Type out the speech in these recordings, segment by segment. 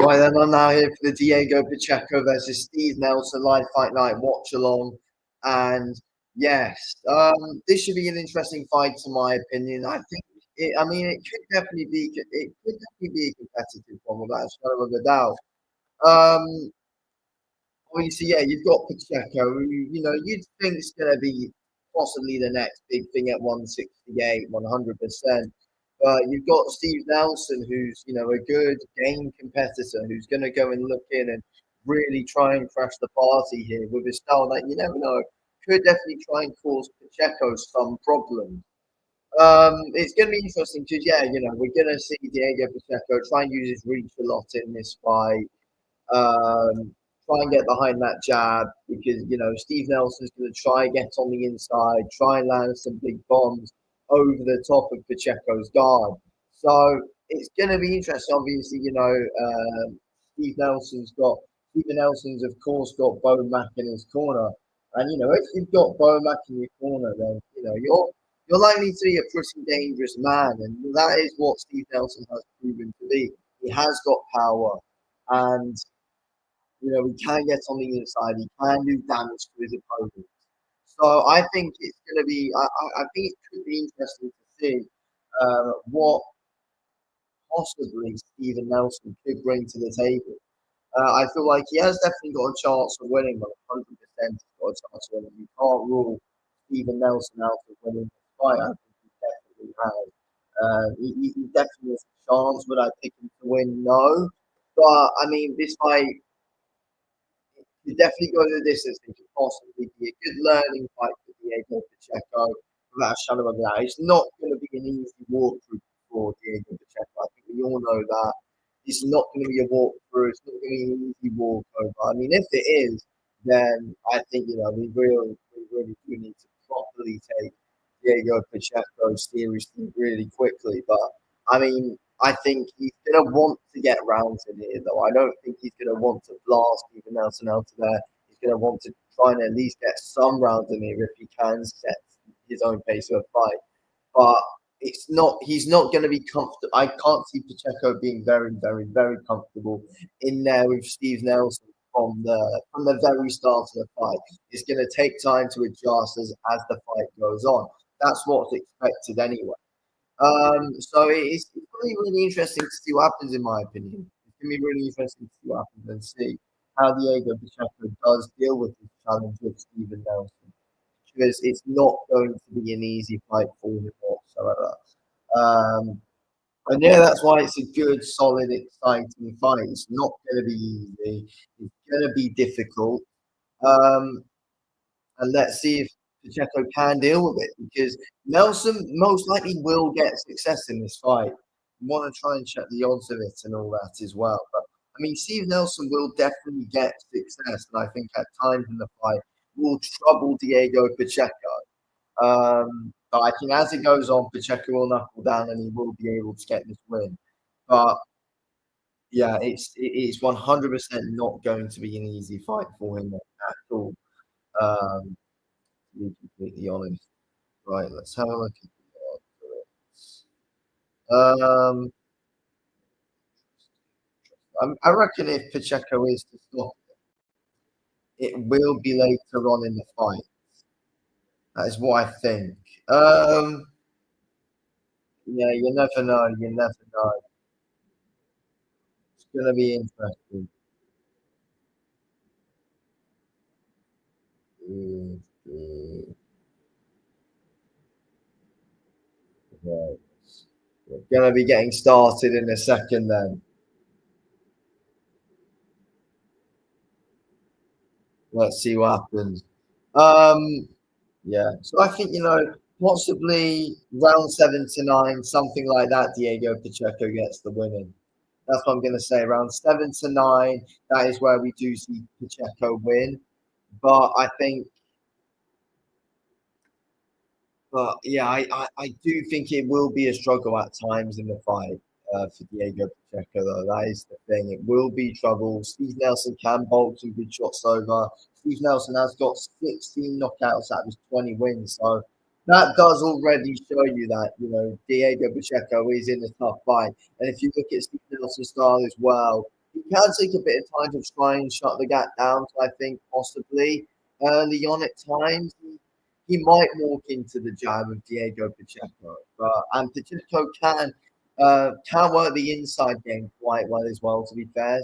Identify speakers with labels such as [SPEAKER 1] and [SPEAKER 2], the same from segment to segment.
[SPEAKER 1] Right then, I'm now here for the Diego Pacheco versus Steve Nelson live fight night Watchalong, and yes, this should be an interesting fight, in my opinion. I think, I mean, it could definitely be a competitive one without a shadow of a doubt. Um, Obviously, yeah, you've got Pacheco, who you'd think is going to be possibly the next big thing at 168, 100%. But you've got Steve Nelson, who's a good game competitor, who's going to go and look in and really try and crash the party here with a style that you never know could definitely try and cause Pacheco some problems. It's going to be interesting because yeah, we're going to see Diego Pacheco try and use his reach a lot in this fight. Try and get behind that jab because Steve Nelson's going to try and get on the inside, try and land some big bombs over the top of Pacheco's guard. So it's going to be interesting. Obviously, Stephen Nelson's of course got Bo Mack in his corner, and if you've got Bo Mack in your corner, then you're likely to be a pretty dangerous man, and that is what Steve Nelson has proven to be. He has got power, and he can get on the inside. He can do damage to his opponents. So I think it's going to be. I think it could be interesting to see what possibly Stephen Nelson could bring to the table. I feel like he has definitely got a chance of winning, but 100% he's got a chance of winning. You can't rule Stephen Nelson out of winning this fight. I think he definitely has. He definitely has a chance. Would I pick him to win? No. But I mean, this fight you definitely go the distance. It could possibly be a good learning fight for Diego Pacheco without a shadow of a doubt. It's not going to be an easy walkthrough for Diego Pacheco. I think we all know that. It's not going to be a walkthrough. It's not going to be an easy walkover. I mean, if it is, then I think we really do need to properly take Diego Pacheco seriously really quickly. But I mean, I think he's going to want to get rounds in here, though. I don't think he's going to want to blast even Nelson out of there. He's going to want to try and at least get some rounds in here if he can set his own pace of a fight. But he's not going to be comfortable. I can't see Pacheco being very, very, very comfortable in there with Steve Nelson from the very start of the fight. It's going to take time to adjust as the fight goes on. That's what's expected anyway. So it's really, really interesting to see what happens, in my opinion. It's going to be really interesting to see what happens and see how Diego Pacheco does deal with this challenge with Stephen Nelson. Because it's not going to be an easy fight for him whatsoever. Um, and yeah, that's why it's a good, solid, exciting fight. It's not going to be easy. It's going to be difficult. Um, and let's see if Pacheco can deal with it because Nelson most likely will get success in this fight. You want to try and check the odds of it and all that as well. But I mean, Steve Nelson will definitely get success, and I think at times in the fight will trouble Diego Pacheco. But I think as it goes on, Pacheco will knuckle down and he will be able to get this win. But yeah, it's 100% not going to be an easy fight for him at all. Um, to be completely honest. Right, let's have a look at the odds. I reckon if Pacheco is to stop it, it will be later on in the fight. That is what I think. Yeah, you never know. You never know. It's going to be interesting. Mm, mm, right. We're going to be getting started in a second then. Let's see what happens. Yeah. So I think, possibly round 7 to 9, something like that, Diego Pacheco gets the winning. That's what I'm going to say. Around 7 to 9, that is where we do see Pacheco win. But I think, but yeah, I do think it will be a struggle at times in the fight for Diego Pacheco, though. That is the thing. It will be trouble. Steve Nelson can bolt some good shots over. Steve Nelson has got 16 knockouts out of his 20 wins. So that does already show you that, Diego Pacheco is in a tough fight. And if you look at Steve Nelson's style as well, It can take a bit of time to try and shut the gap down. So I think possibly early on at times he might walk into the jab of Diego Pacheco, but and Pacheco can work the inside game quite well as well. To be fair,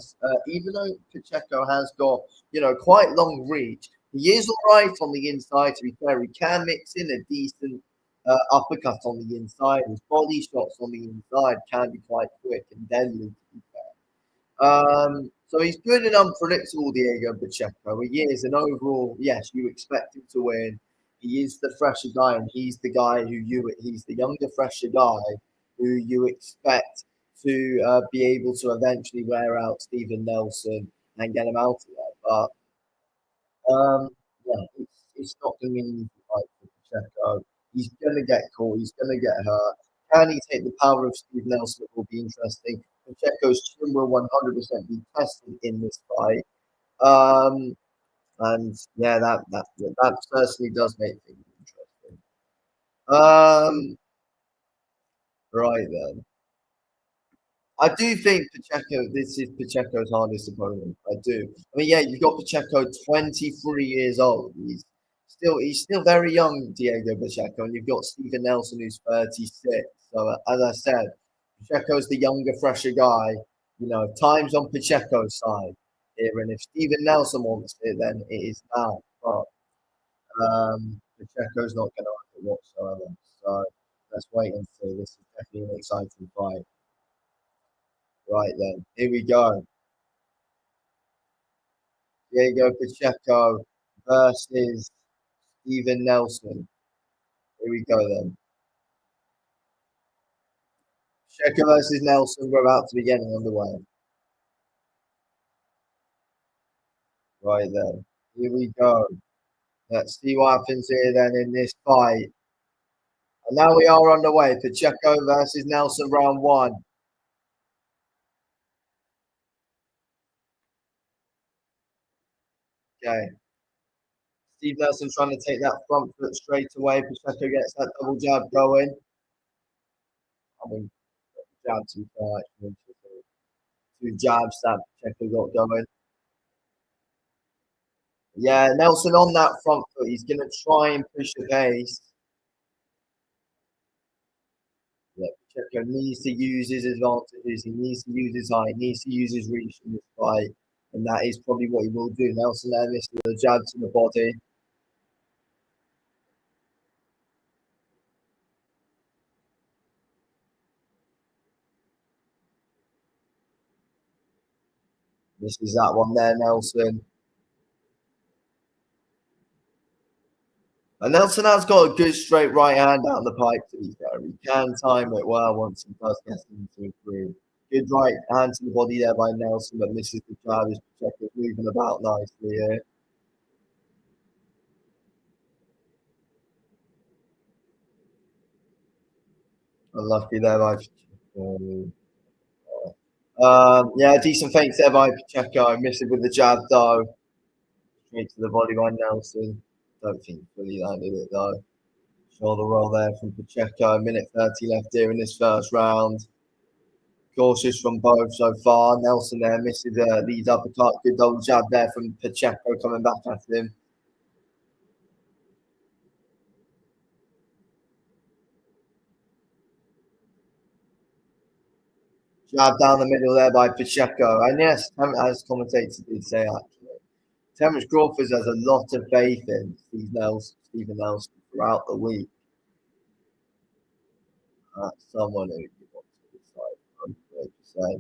[SPEAKER 1] even though Pacheco has got quite long reach, he is all right on the inside. To be fair, he can mix in a decent uppercut on the inside. His body shots on the inside can be quite quick and deadly. To be so he's good and unpredictable, Diego Pacheco. He is, and overall, yes, you expect him to win. He is the fresher guy, and he's the guy he's the younger, fresher guy who you expect to be able to eventually wear out Steven Nelson and get him out of there. But yeah, it's not going to be an easy fight for Pacheco. He's going to get caught. He's going to get hurt. Can he take the power of Steve Nelson? It will be interesting. Pacheco's chin will 100% be tested in this fight. And yeah, that certainly does make things interesting. Right then. I do think Pacheco, this is Pacheco's hardest opponent. I do. I mean, yeah, you've got Pacheco, 23 years old. He's still very young, Diego Pacheco, and you've got Steven Nelson, who's 36. So as I said, Pacheco's the younger, fresher guy. Time's on Pacheco's side here, and if Steven Nelson wants it, then it is now. But Pacheco's not going to have it whatsoever. So let's wait and see. This is definitely an exciting fight. Right then, here we go. Diego Pacheco versus Steven Nelson. Here we go then. Pacheco versus Nelson. We're about to be getting underway. Right then. Here we go. Let's see what happens here then in this fight. And now we are underway. Pacheco versus Nelson, round one. Okay. Steve Nelson trying to take that front foot straight away. Pacheco gets that double jab going. I mean, jab too far, actually. Two jabs that Pacheco got going. Yeah, Nelson on that front foot. He's going to try and push the pace. Yeah, Pacheco needs to use his advantages. He needs to use his height. He needs to use his reach in this fight. And that is probably what he will do. Nelson there missed with a jab to the body. This is that one there, Nelson. And Nelson has got a good straight right hand down the pipe, to be fair. He can time it well once he does get into a groove. Good right hand to the body there by Nelson, but misses the jab as Pacheco's moving about nicely here. Unlucky there by Pacheco. Yeah, decent feints there by Pacheco. Missing with the jab though. Straight to the body by Nelson. Don't think fully landed it though. Shoulder roll there from Pacheco. Minute 30 left here in this first round. Cautious from both so far. Nelson there misses these uppercut. Good double jab there from Pacheco coming back at him. Jab down the middle there by Pacheco. And yes, as commentators did say actually, Terence Crawford has a lot of faith in Steven Nelson throughout the week. Someone who wants to decide, I'm afraid to say.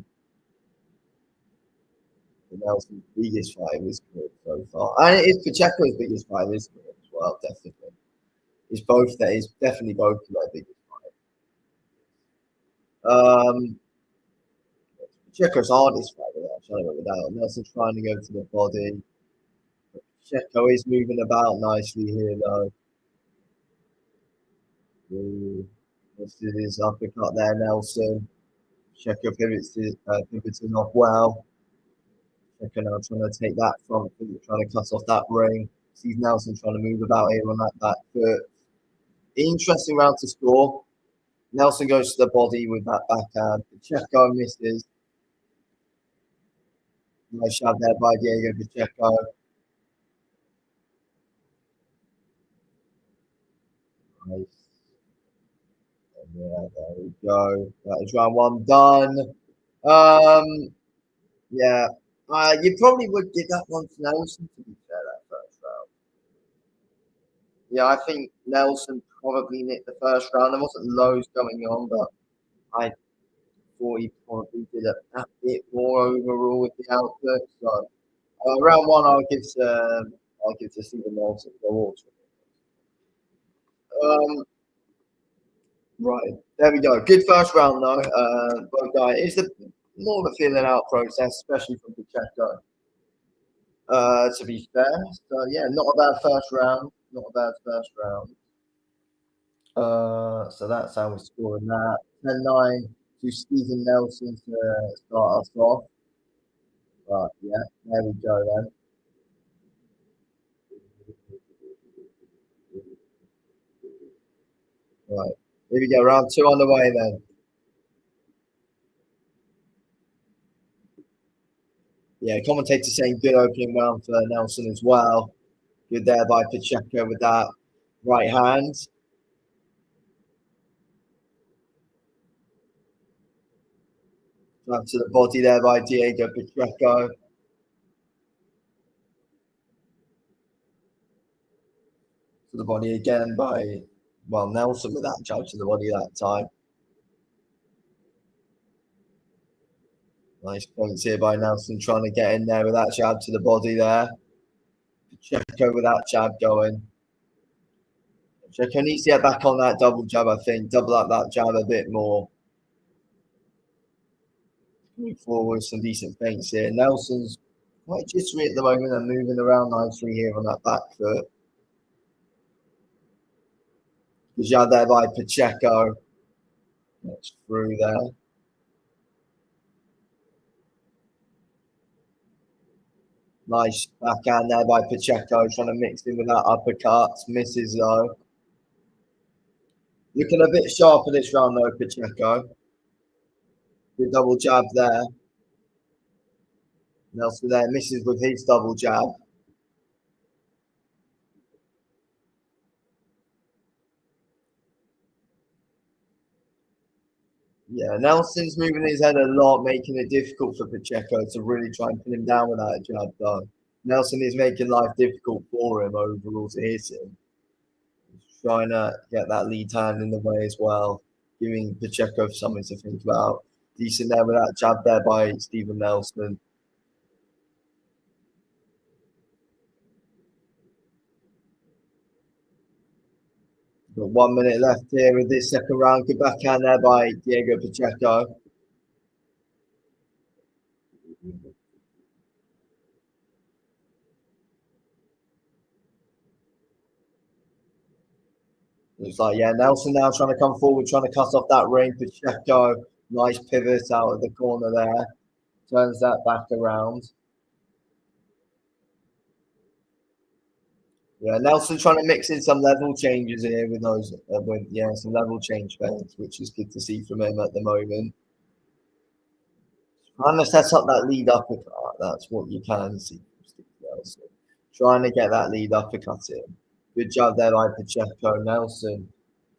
[SPEAKER 1] Nelson's biggest fight of his career so far. And it is Pacheco's biggest fight of his career as well, definitely. It's both there. It's definitely both of their biggest fight. Pacheco's hardest fight without trying to remember that. Nelson trying to go to the body. Pacheco is moving about nicely here though. Ooh, this is his uppercut there, Nelson. Pacheco pivoting off well. Pacheco now trying to take that front foot, trying to cut off that ring. Steve Nelson trying to move about here on that back foot. Interesting round to score. Nelson goes to the body with that backhand. Pacheco misses. Nice shot there by Diego Pacheco. Nice. Yeah, there we go. That is round one done. Um, yeah. You probably would give that one to Nelson, to be fair, that first round. Yeah, I think Nelson probably nicked the first round. There wasn't loads going on, but I thought he probably did a bit more overall with the output. So round one, I'll give to Stephen Nelson. Right, there we go. Good first round though. Both guys. It's the more of a feeling out process, especially from Pacheco. To be fair, so yeah, not a bad first round. Not a bad first round. So that's how we're scoring that. 10-9 to Stephen Nelson to start us off. But yeah, there we go then. Right, here we go. Round two on the way then. Yeah, commentator saying good opening round for Nelson as well. Good there by Pacheco with that right hand. Jab to the body there by Diego Pacheco. To the body again by, well, Nelson with that jab to the body that time. Nice points here by Nelson trying to get in there with that jab to the body there. Pacheco with that jab going. Pacheco needs to get back on that double jab, I think. Double up that jab a bit more. Move forward, some decent feints here. Nelson's quite jittery at the moment and moving around nicely here on that back foot. Good jab there by Pacheco. That's through there. Nice backhand there by Pacheco, trying to mix in with that uppercut. Misses though. Looking a bit sharper this round though, Pacheco. Good double jab there. Nelson there misses with his double jab. Yeah, Nelson's moving his head a lot, making it difficult for Pacheco to really try and pin him down with that jab though. Nelson is making life difficult for him overall to hit him. He's trying to get that lead hand in the way as well, giving Pacheco something to think about. Decent there with that jab there by Stephen Nelson. Got 1 minute left here with this second round. Good backhand there by Diego Pacheco. It's like, yeah, Nelson now trying to come forward, trying to cut off that ring. Pacheco, nice pivot out of the corner there. Turns that back around. Yeah, Nelson trying to mix in some level changes here with those, some level change feints, which is good to see from him at the moment. Trying to set up that lead uppercut. That's what you can see from Steve Nelson. Trying to get that lead uppercut in. Good job there by Pacheco. Nelson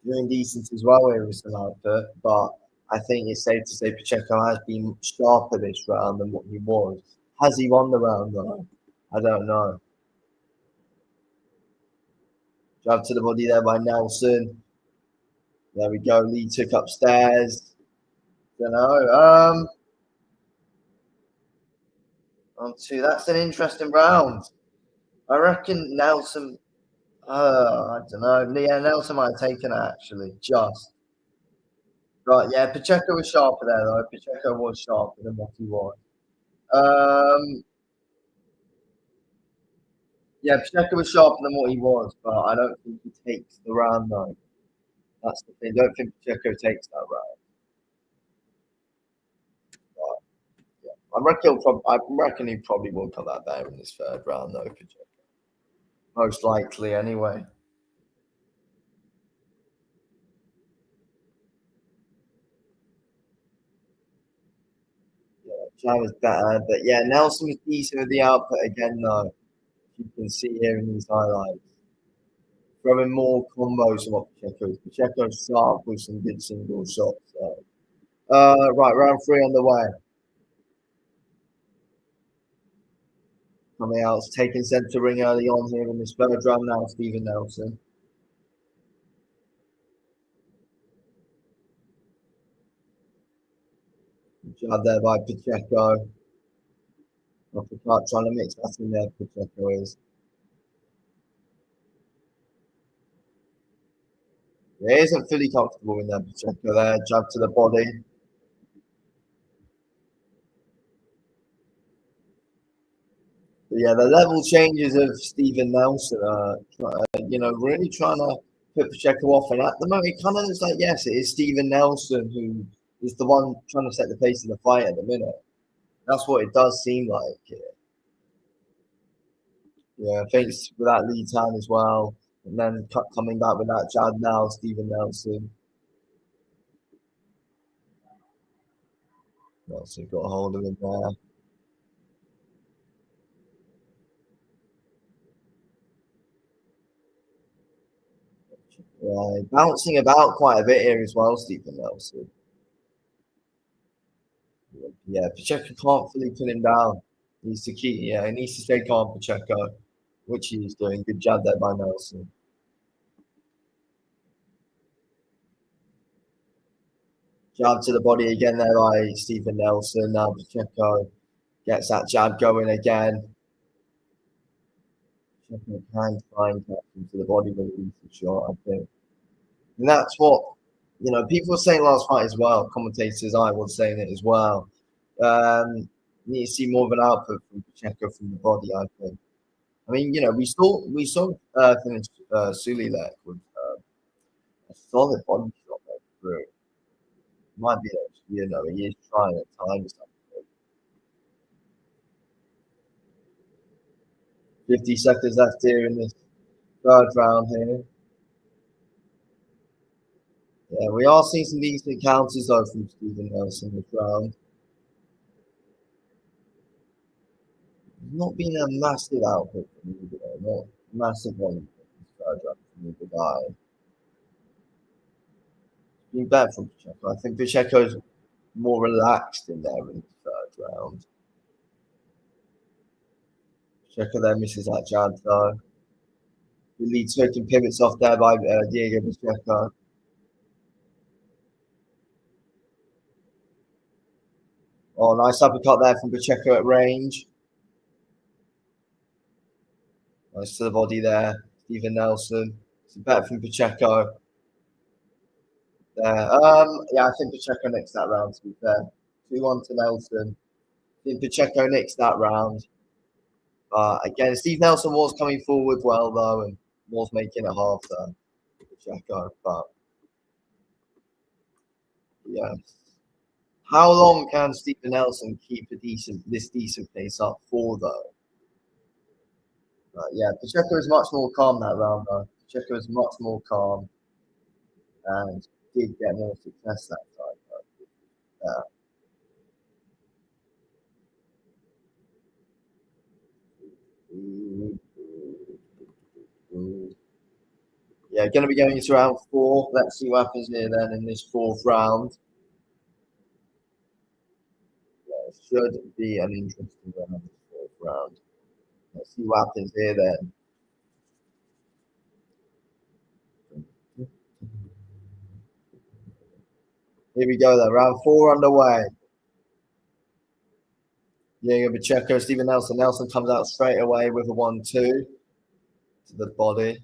[SPEAKER 1] doing decent as well here with some output, but I think it's safe to say Pacheco has been sharper this round than what he was. Has he won the round though? I don't know. Jab to the body there by Nelson. There we go. Lee took upstairs. Don't know. On two. That's an interesting round. I reckon Nelson. I don't know. Yeah, Nelson might have taken it actually. Just. Right, yeah, Pacheco was sharper there though. Pacheco was sharper than what he was. Um, yeah, Pacheco was sharper than what he was, but I don't think he takes the round though. That's the thing. I don't think Pacheco takes that round. But, yeah. I reckon he probably will come out there in this third round though, Pacheco. Most likely anyway. Yeah, Chad was better, but yeah, Nelson was decent with the output again, though. You can see here in these highlights. Throwing more combos than what Pacheco is. Pacheco's sharp with some good single shots. So. Right, round 3 on the way. Coming out, taking centre ring early on here in this third round now, Stephen Nelson. Jab there by Pacheco. Uppercut trying to mix that in there, Pacheco is. He isn't fully comfortable in there, Pacheco there. Jab to the body. But yeah, the level changes of Stephen Nelson are, really trying to put Pacheco off. And at the moment, it kind of looks like, yes, it is Stephen Nelson who is the one trying to set the pace of the fight at the minute. That's what it does seem like. Yeah, thanks for that lead time as well. And then coming back with that jab now, Stephen Nelson. Nelson got a hold of him there. Right. Bouncing about quite a bit here as well, Stephen Nelson. Yeah, Pacheco can't fully pin him down. He needs to keep, he needs to stay calm, Pacheco, which he's doing. Good jab there by Nelson. Jab to the body again there by Stephen Nelson. Now Pacheco gets that jab going again. Pacheco can try and catch him to the body with a decent shot, I think. And that's what, people were saying last fight as well. Commentators, I was saying it as well. Need to see more of an output from Pacheco from the body, I think. I mean, we saw finish Sulilek with a solid body shot there through. Might be that, he is trying at times. 50 seconds left here in this third round here. Yeah, we are seeing some decent counters though from Stephen Nelson this round. Not been a massive output from either guy, not massive one in this third round from either guy. Been better from Pacheco. I think Pacheco's more relaxed in there in the third round. Pacheco there misses that jab though. The lead taking pivots off there by Diego Pacheco. Oh, nice uppercut there from Pacheco at range. Nice to the body there. Stephen Nelson. It's better from Pacheco. There. Yeah, I think Pacheco nicks that round, to be fair. 2-1 to Nelson. I think Pacheco nicks that round. Again, Steve Nelson was coming forward well, though, and was making it hard for Pacheco. But, yeah. How long can Stephen Nelson keep this decent pace up for, though? Yeah, Pacheco is much more calm that round, though. Pacheco is much more calm and did get more success that time. But, yeah, going to be going into round 4. Let's see what happens here then in this fourth round. Yeah, it should be an interesting round, this fourth round. Let's see what happens here then. Here we go then, round 4 underway. Diego Pacheco, Stephen Nelson. Nelson comes out straight away with a 1-2 to the body.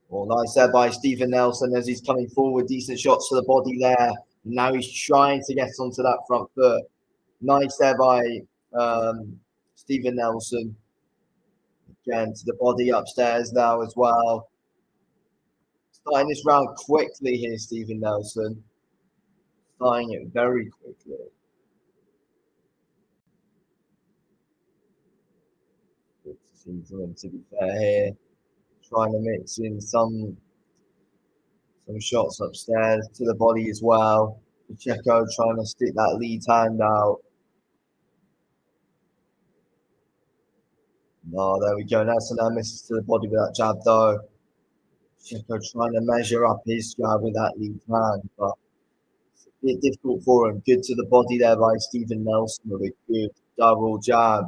[SPEAKER 1] Well, nice there by Stephen Nelson as he's coming forward. Decent shots to the body there. Now he's trying to get onto that front foot. Nice there by Stephen Nelson. Again, to the body upstairs now as well. Starting this round quickly here, Stephen Nelson. Starting it very quickly. Good to see from him, to be fair here. Trying to mix in some Some shots upstairs to the body as well. Pacheco trying to stick that lead hand out. Oh, there we go. Nelson now misses to the body with that jab though. Pacheco trying to measure up his jab with that lead hand, but it's a bit difficult for him. Good to the body there by Stephen Nelson with a good double jab.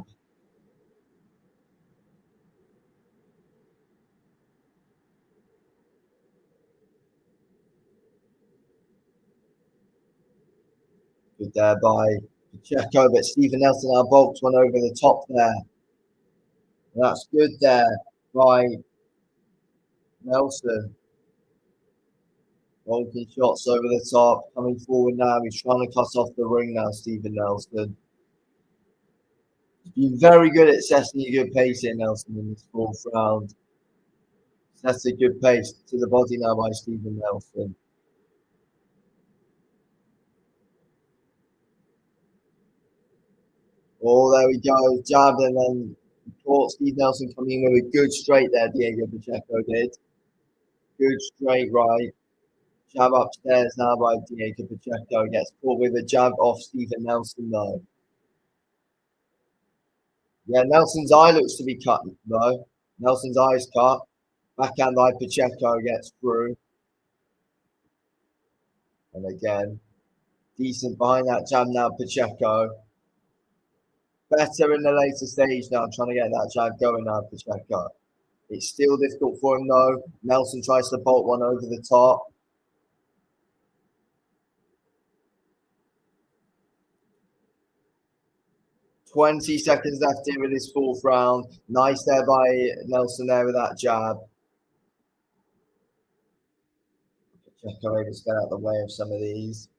[SPEAKER 1] Good there by Pacheco, but Stephen Nelson now bolts one over the top there. And that's good there by Nelson. Bolting shots over the top, coming forward now. He's trying to cut off the ring now, Stephen Nelson. He's been very good at setting a good pace here, Nelson, in this fourth round. Sets a good pace to the body now by Stephen Nelson. Oh, there we go. Jabbed and then caught Steve Nelson coming in with a good straight there, Diego Pacheco did. Good straight right. Jab upstairs now by Diego Pacheco. Gets caught with a jab off Stephen Nelson though. Yeah, Nelson's eye looks to be cut though. Nelson's eye's cut. Backhand by Pacheco gets through. And again, decent behind that jab now, Pacheco. Better in the later stage now, trying to get that jab going now, Pacheco. It's still difficult for him though. Nelson tries to bolt one over the top. "20 seconds left here in this fourth round. Nice there by Nelson there with that jab. Pacheco able to get out of the way of some of these.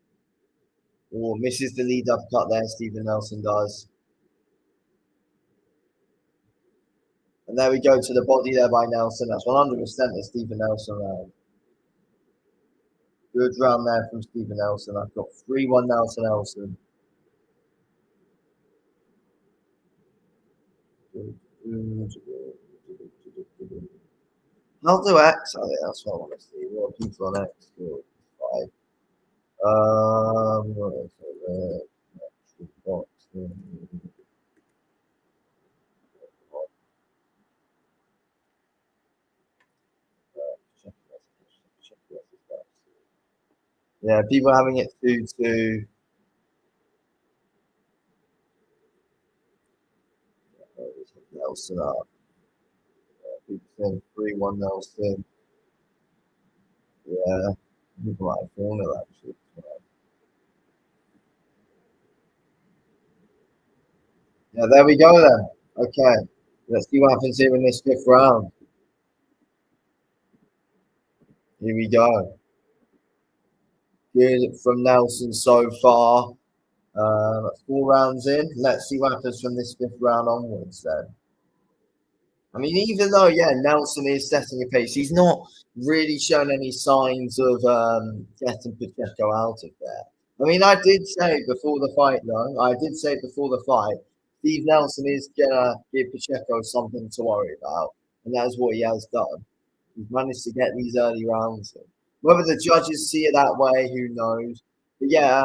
[SPEAKER 1] Oh, misses the lead uppercut there, Stephen Nelson does. And there we go to the body there by Nelson. That's 100% a Stephen Nelson round. Good round there from Stephen Nelson. I've got 3-1 now to Nelson. I'll do X. I think that's what I want to see. What are people on X? Good. Five. Yeah, people having it 2-2. Nelson up. People saying 3-1 Nelson. Yeah, people like Corner actually. Yeah, there we go then. Okay, let's see what happens here in this fifth round. Here we go. Good from Nelson so far. 4 rounds in. Let's see what happens from this fifth round onwards then. I mean, even though, yeah, Nelson is setting a pace, he's not really shown any signs of getting Pacheco out of there. I mean, I did say before the fight, Steve Nelson is going to give Pacheco something to worry about. And that's what he has done. He's managed to get these early rounds in. Whether the judges see it that way, who knows? But yeah,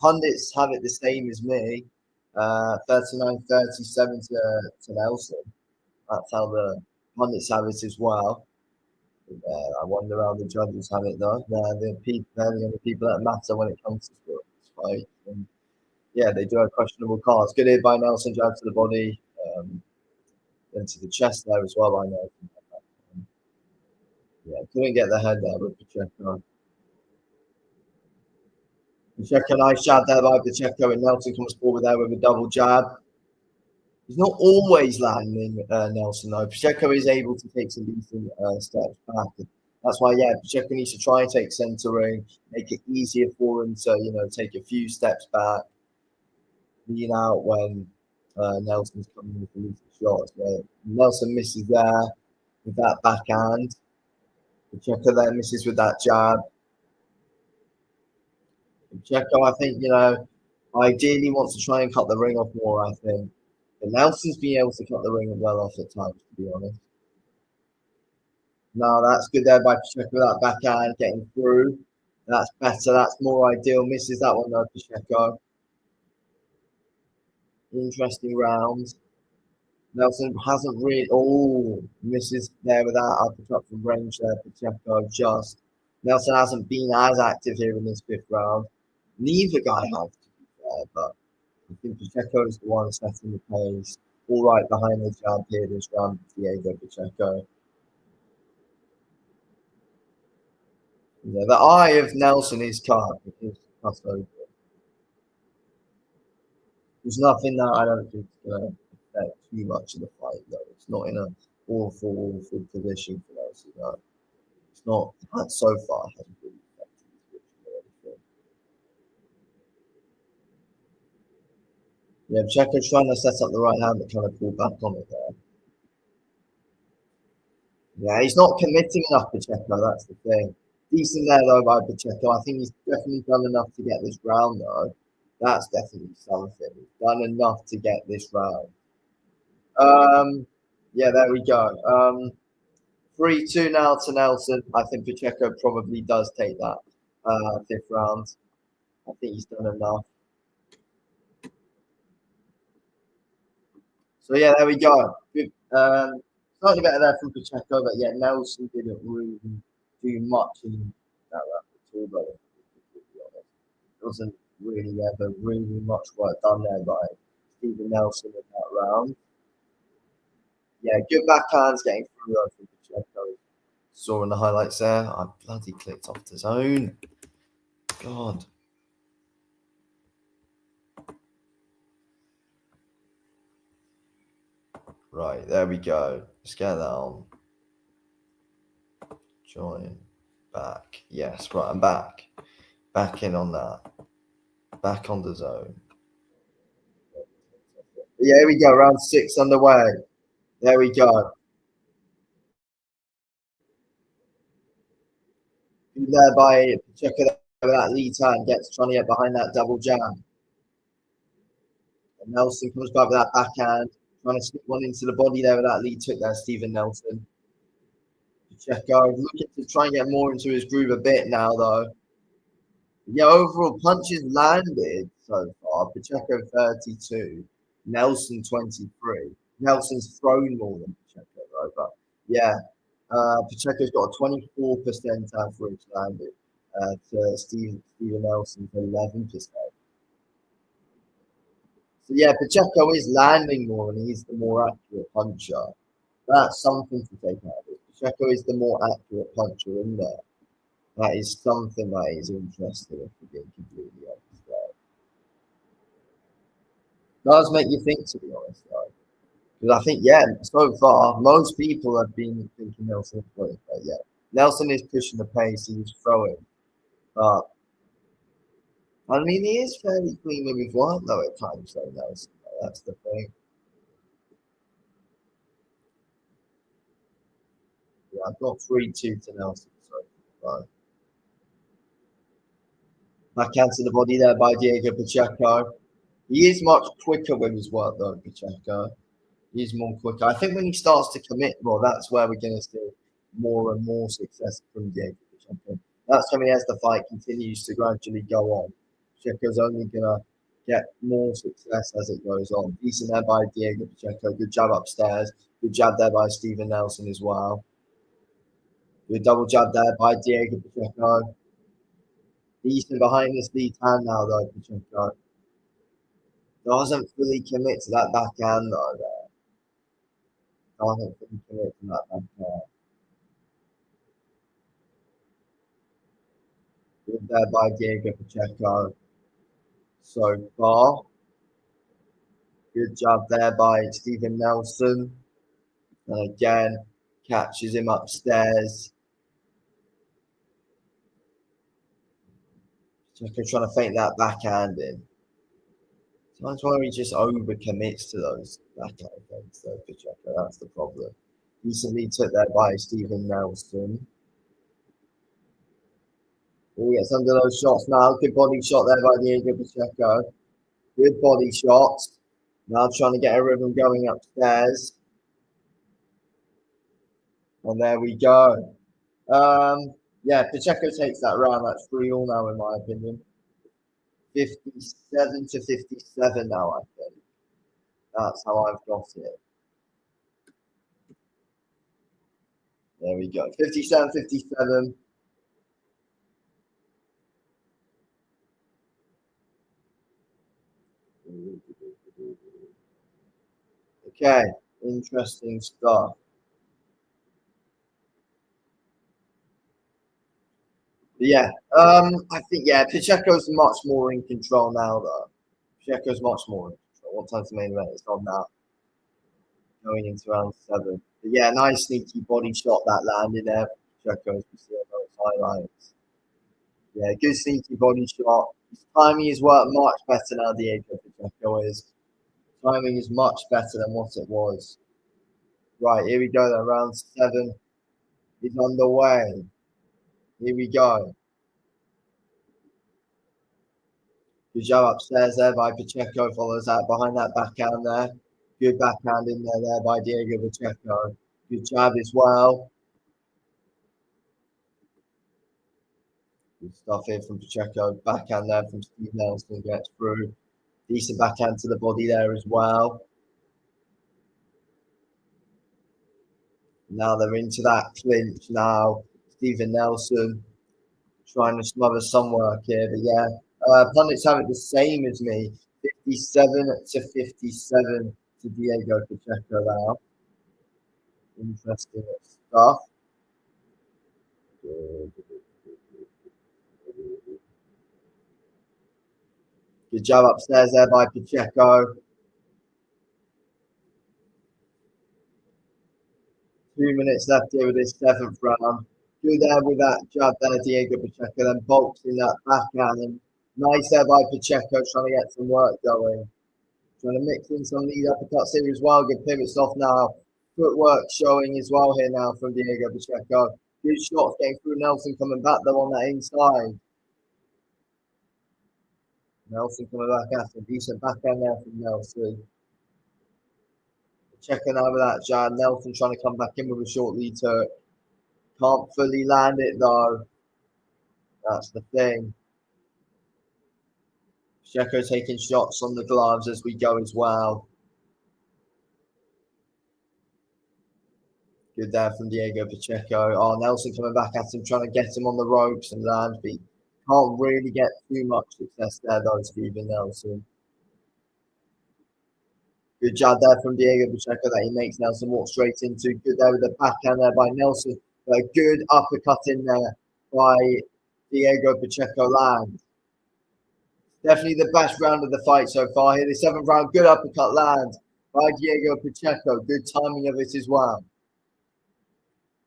[SPEAKER 1] pundits have it the same as me. 39-37 to Nelson. That's how the pundits have it as well. I wonder how the judges have it though. They're the only people that matter when it comes to this fight. And yeah, they do have questionable cards. Good hit by Nelson, jab to the body, into the chest there as well by Nelson. Yeah, couldn't get the head there with Pacheco. Pacheco, nice jab there by Pacheco, and Nelson comes forward there with a double jab. He's not always landing Nelson though. Pacheco is able to take some decent steps back. That's why, yeah, Pacheco needs to try and take centering, make it easier for him to, take a few steps back, lean out when Nelson's coming with the decent shots. But Nelson misses there with that backhand. Pacheco then misses with that jab. Pacheco, I think, ideally wants to try and cut the ring off more, I think. But Nelson's been able to cut the ring well off at times, to be honest. No, that's good there by Pacheco with that backhand getting through. That's better. That's more ideal. Misses that one though, Pacheco. Interesting round. Nelson hasn't really. Oh, misses there with that uppercut from range there. Pacheco just. Nelson hasn't been as active here in this fifth round. Neither guy have, to be fair, but I think Pacheco is the one setting the pace. All right behind the jab here this round, Diego Pacheco. Yeah, the eye of Nelson is cut. It is cut over. There's nothing that I don't think is going to affect too much of the fight, though. It's not in an awful position for Nelson. No. It's not, so far, hasn't really affected his vision or anything. Yeah, Pacheco's trying to set up the right hand, but kind of pull back on it there. Yeah, he's not committing enough, Pacheco. That's the thing. Decent there, though, by Pacheco. I think he's definitely done enough to get this round, though. That's definitely something. He's done enough to get this round. Yeah, there we go. 3-2 now to Nelson. I think Pacheco probably does take that fifth round. I think he's done enough. So yeah, there we go. Good, slightly better there from Pacheco, but yeah, Nelson didn't really do much in that round at all. But to be honest, there wasn't really ever really much work done there by Stephen Nelson in that round. Yeah, good backhands getting through from Pacheco. Saw in the highlights there. I bloody clicked off the zone. God. Right, there we go. Let's get that on. Join. Back. Yes, right, I'm back. Back in on that. Back on the zone. Yeah, here we go. Round 6 underway. There we go. There by Pacheco with that lead time. Gets trying to get behind that double jam. And Nelson comes back with that backhand. Trying to slip one into the body there with that lead took there, Stephen Nelson. Pacheco looking to try and get more into his groove a bit now, though. Yeah, overall punches landed so far. Pacheco 32, Nelson 23. Nelson's thrown more than Pacheco, though. But yeah, Pacheco's got a 24% average landed to Stephen Nelson's 11%. So yeah, Pacheco is landing more and he's the more accurate puncher. That's something to take out of it. Pacheco is the more accurate puncher in there. That is something that is interesting, if we're being completely honest. Does make you think, to be honest, though. Because I think, yeah, so far, most people have been thinking Nelson's throwing, but yeah, Nelson is pushing the pace, he's throwing. But, I mean, he is fairly clean with his one, though, at times, though, Nelson. That's the thing. Yeah, I've got 3-2 to Nelson, so far. Backhand to the body there by Diego Pacheco. He is much quicker with his work, though, Pacheco. He's more quicker. I think when he starts to commit more, that's where we're going to see more and more success from Diego Pacheco. That's coming as the fight continues to gradually go on. Pacheco's only going to get more success as it goes on. Decent there by Diego Pacheco. Good jab upstairs. Good jab there by Stephen Nelson as well. Good double jab there by Diego Pacheco. Decent behind this lead hand now, though, Pacheco. Doesn't fully commit to that backhand, though. Doesn't fully commit to that backhand. Good there by Diego Pacheco so far. Good job there by Stephen Nelson. And again, catches him upstairs. Pacheco trying to feint that backhand in. Sometimes where he just overcommits to those backhand feints, though, Pacheco. That's the problem. Recently took there by Stephen Nelson. He gets under those shots now. Good body shot there by Diego Pacheco. Good body shots. Now trying to get a rhythm going upstairs. And there we go. Yeah, Pacheco takes that round. That's 3-all now, in my opinion. 57-57 now, I think. That's how I've got it. There we go. 57-57. Okay, interesting stuff. But yeah, I think Pacheco's much more in control now though. Pacheco's much more in control. What time's the main event? It's on now, going into round 7. But yeah, nice sneaky body shot that landed there. Pacheco, as we see on those highlights. Yeah, good sneaky body shot. His timing has worked much better now. Diego Pacheco is. Timing is much better than what it was. Right, here we go. Then round 7 is underway. Here we go. Good job upstairs there by Pacheco. Follows that behind that backhand there. Good backhand in there by Diego Pacheco. Good jab as well. Good stuff here from Pacheco. Backhand there from Steve Nelson gets through. Decent backhand to the body there as well. Now they're into that clinch now. Stephen Nelson trying to smother some work here. But yeah, pundits have it the same as me. 57-57 to Diego Pacheco now. Interesting stuff. Good job upstairs there by Pacheco. 2 minutes left here with this 7th round. Good there with that jab there, Diego Pacheco. Then bolts in that backhand. And nice there by Pacheco trying to get some work going. Trying to mix in some of these uppercuts here as well. Good pivots off now. Footwork showing as well here now from Diego Pacheco. Good shots getting through Nelson coming back though on that inside. Nelson coming back after. Decent backhand there from Nelson. Checking over that jab. Nelson trying to come back in with a short lead hook. Can't fully land it though. That's the thing. Pacheco taking shots on the gloves as we go as well. Good there from Diego Pacheco. Oh, Nelson coming back at him, trying to get him on the ropes and land, but he can't really get too much success there though, Stephen Nelson. Good job there from Diego Pacheco that he makes Nelson walk straight into. Good there with the backhand there by Nelson. A good uppercut in there by Diego Pacheco lands. Definitely the best round of the fight so far here. The 7th round, good uppercut lands by Diego Pacheco. Good timing of it as well.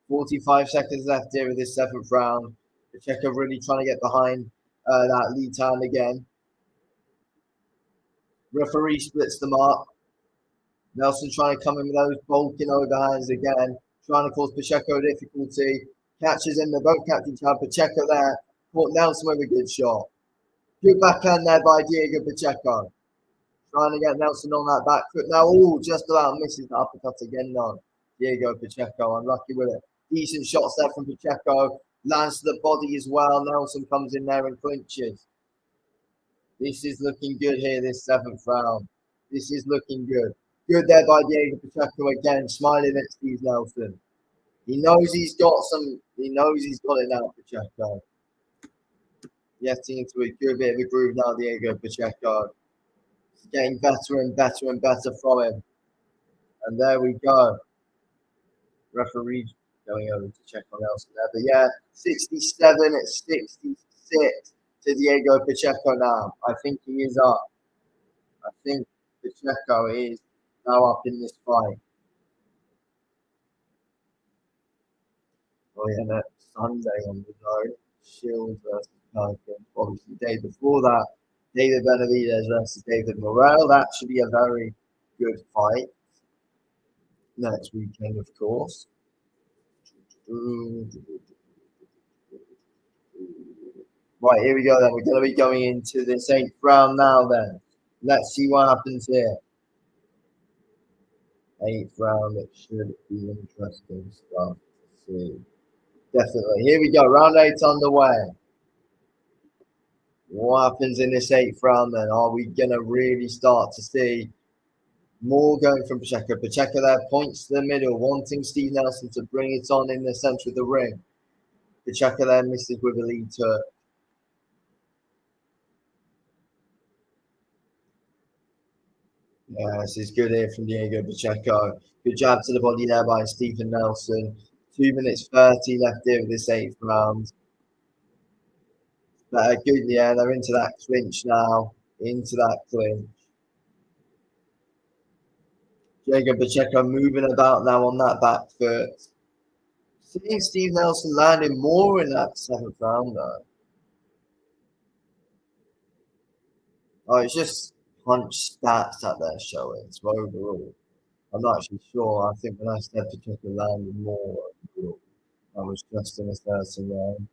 [SPEAKER 1] 45 seconds left here of this 7th round. Pacheco really trying to get behind that lead hand again. Referee splits them up. Nelson trying to come in with those bulking overhands again, trying to cause Pacheco difficulty. Catches him, they're both catching each other. Pacheco there, caught Nelson with a good shot. Good backhand there by Diego Pacheco. Trying to get Nelson on that back foot now. Oh, just about misses the uppercut again though. Diego Pacheco, unlucky with it. Decent shots there from Pacheco. Lands to the body as well. Nelson comes in there and clinches. This is looking good here, this 7th round. This is looking good. Good there by Diego Pacheco again, smiling at Steve Nelson. He knows he's got it now, Pacheco. Getting into a good bit of a groove now, Diego Pacheco. It's getting better and better and better from him. And there we go. Referee going over to check on Nelson there. But yeah, 67-66 to Diego Pacheco now. I think he is up. I think Pacheco is now up in this fight. Oh yeah, next Sunday on the zone. Shields versus Perkins. Obviously, the day before that, David Benavidez versus David Morrell. That should be a very good fight. Next weekend, of course. Right, here we go then. We're going to be going into this 8th round now then. Let's see what happens here. 8th round, it should be interesting stuff. See. Definitely. Here we go. Round 8 underway. What happens in this 8th round then? Are we going to really start to see more going from Pacheco? Pacheco there points to the middle, wanting Steve Nelson to bring it on in the centre of the ring. Pacheco there misses with a lead turn. Yeah, this is good here from Diego Pacheco. Good jab to the body there by Stephen Nelson. 2 minutes 30 left here of this 8th round. Good, yeah, they're into that clinch now. Into that clinch. Diego Pacheco moving about now on that back foot. Seeing Steve Nelson landing more in that 7th round though. Oh, it's just punch stats that they're showing. So overall, I'm not actually sure. I think when I said Pacheco landed more overall, I was just in a certain round.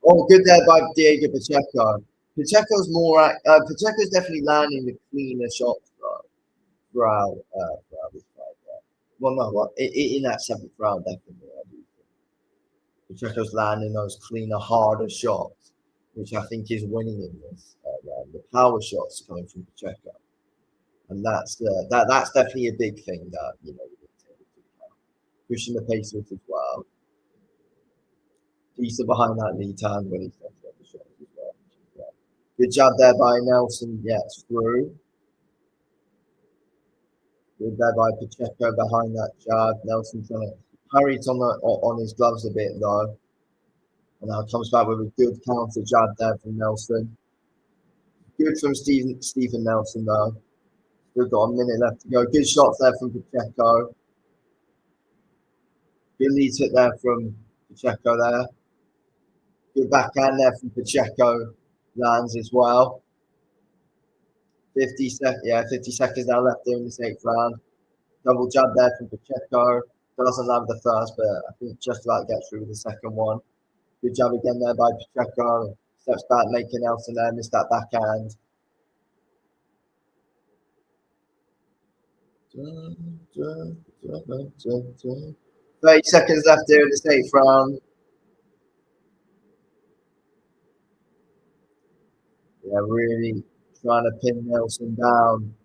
[SPEAKER 1] Oh, good there by Diego Pacheco. Pacheco's definitely landing the cleaner shots though, throughout this fight. Yeah. Well, no, what in that 7th round, definitely. I do think Pacheco's landing those cleaner, harder shots, which I think is winning in this round. The power shots coming from Pacheco, and that's definitely a big thing that we need to take into account. Pushing the pace with as well. Decent behind that lead time when he's stepping up the shots as well. Yeah. Good job there by Nelson. Yeah, it's through. Good there by Pacheco behind that jab. Nelson trying to hurry it on his gloves a bit though. And now comes back with a good counter jab there from Nelson. Good from Stephen Nelson though. Still got a minute left to go. Good shots there from Pacheco. Good lead hit there from Pacheco there. Good backhand there from Pacheco. Lands as well. 50 seconds now left in this 8th round. Double jab there from Pacheco. Doesn't land the first, but I think just about gets through with the second one. Good job again there by Pacheco. Steps back, making Nelson there, missed that backhand. 30 seconds left here in this 8th round. Yeah, really trying to pin Nelson down.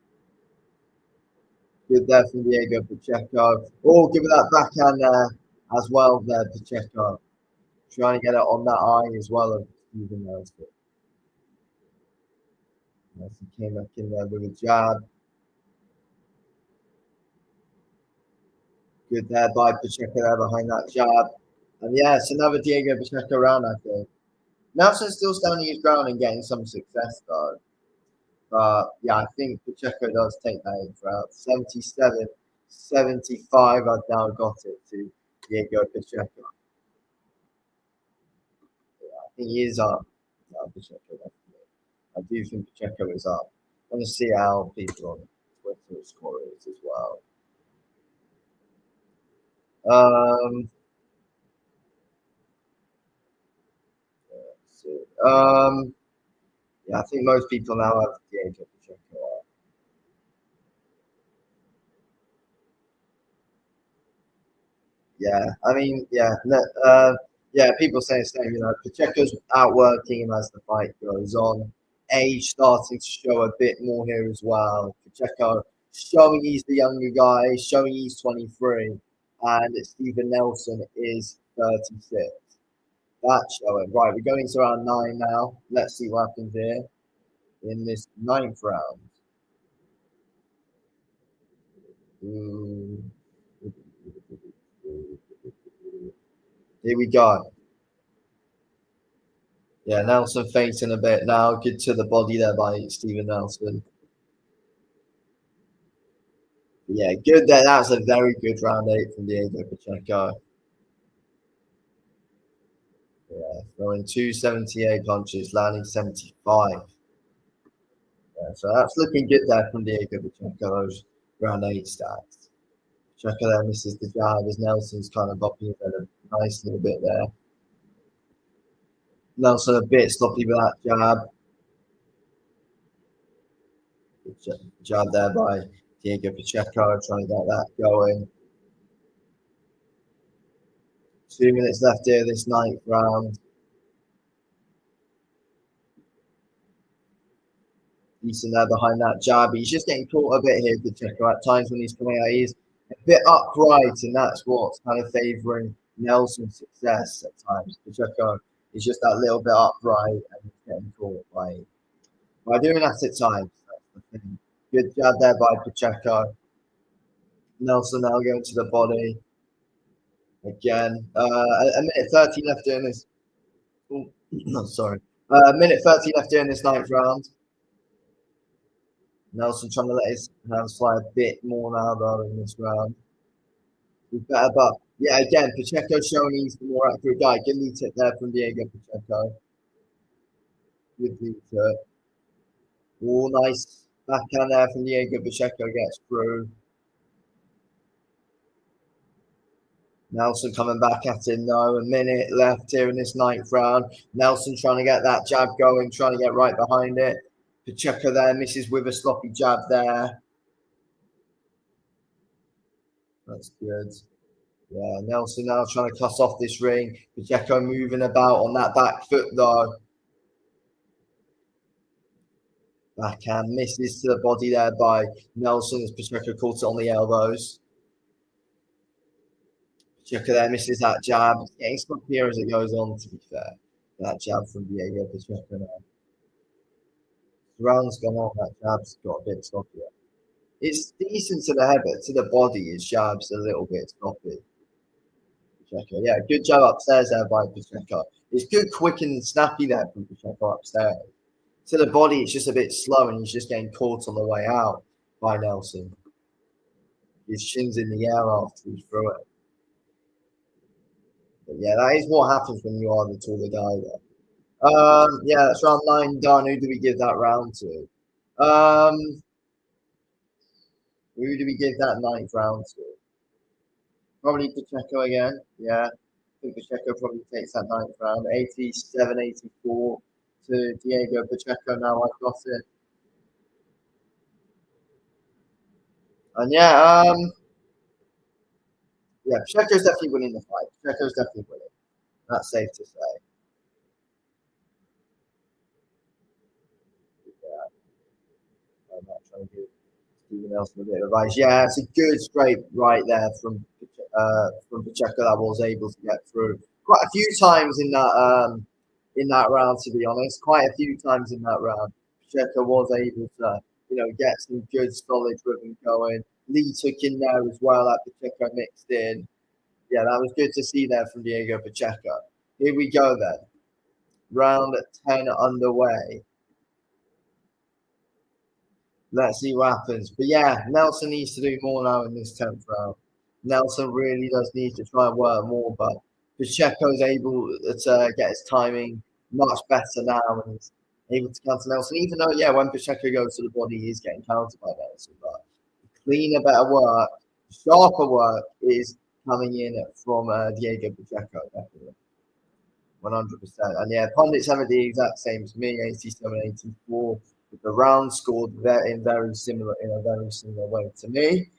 [SPEAKER 1] Good there from Diego Pacheco. Oh, give it that backhand there as well there, Pacheco. Trying to get it on that eye as well of Stephen Nelson. Nelson came back in there with a jab. Good there by Pacheco there behind that jab. And yeah, it's another Diego Pacheco round, I think. Nelson's still standing his ground and getting some success though. But yeah, I think Pacheco does take that 8th round. 77, 75, I've now got it to Diego Pacheco. I think he is up. No, Pacheco, definitely. I do think Pacheco is up. I want to see how people on Twitter score it as well. Um, let's see. Yeah, I think most people now have Diego Pacheco up. Yeah, I mean, yeah, people say the same. Pacheco's outworking him as the fight goes on. Age starting to show a bit more here as well. Pacheco showing he's the younger guy, showing he's 23, and Stephen Nelson is 36. That's showing. Right, we're going to round 9 now. Let's see what happens here in this 9th round. Ooh. Here we go. Yeah, Nelson fainting a bit now. Good to the body there by Stephen Nelson. Yeah, good there. That's a very good round 8 from Diego Pacheco. Yeah, throwing 278 punches, landing 75. Yeah, so that's looking good there from Diego Pacheco, those round 8 stats. Pacheco there misses the jab as Nelson's kind of bopping his head a nice little bit there. Nelson a bit sloppy with that jab. Jab there by Diego Pacheco, trying to get that going. 2 minutes left here, this ninth round. Decent there behind that jab. He's just getting caught a bit here, Pacheco. At times when he's coming out, he's a bit upright, and that's what's kind of favouring Nelson's success at times. Pacheco is just that little bit upright and he's getting caught by doing that at times. That's the thing. Good jab there by Pacheco. Nelson now going to the body again. A minute 30 left in this. Oh, no, sorry. A minute 30 left in this ninth round. Nelson trying to let his hands fly a bit more now, though, in this round. He's better, but yeah, again, Pacheco showing he's the more accurate guy. Good lead tip there from Diego Pacheco. Good lead tip. Oh, nice backhand there from Diego Pacheco, gets through. Nelson coming back at him, though. A minute left here in this ninth round. Nelson trying to get that jab going, trying to get right behind it. Pacheco there misses with a sloppy jab there. That's good. Yeah, Nelson now trying to cut off this ring. Pacheco moving about on that back foot, though. Backhand misses to the body there by Nelson as Pacheco caught it on the elbows. Pacheco there misses that jab. It's getting sloppier as it goes on, to be fair. That jab from Diego Pacheco now. The round's gone on, that jab's got a bit sloppier. It's decent to the head, but to the body, his jab's a little bit sloppy. Pacheco, yeah, good jab upstairs there by Pacheco. It's good, quick and snappy there from Pacheco upstairs. To the body, it's just a bit slow, and he's just getting caught on the way out by Nelson. His chin's in the air after he's through it. But yeah, that is what happens when you are the taller guy there. Yeah, that's round 9 done. Who do we give that round to? Who do we give that 9th round to? Probably Pacheco again. Yeah, I think Pacheco probably takes that 9th round. 87-84 to Diego Pacheco. Now I've got it. And yeah, Pacheco's definitely winning the fight. Pacheco's definitely winning. That's safe to say. Yeah, I'm not trying to give Stephen Nelson a bit of advice. Yeah, it's a good straight right there from Pacheco that was able to get through quite a few times in that round. To be honest, quite a few times in that round, Pacheco was able to get some good solid rhythm going. Lee took in there as well. That Pacheco mixed in. Yeah, that was good to see there from Diego Pacheco. Here we go then. Round 10 underway. Let's see what happens. But yeah, Nelson needs to do more now in this 10th round. Nelson really does need to try and work more, but Pacheco's able to get his timing much better now and he's able to counter Nelson. Even though, yeah, when Pacheco goes to the body, he's getting countered by Nelson. But cleaner, better work, sharper work is coming in from Diego Pacheco, definitely. 100%. And yeah, pundits have it the exact same as me, 87-84. The round scored in a very similar way to me.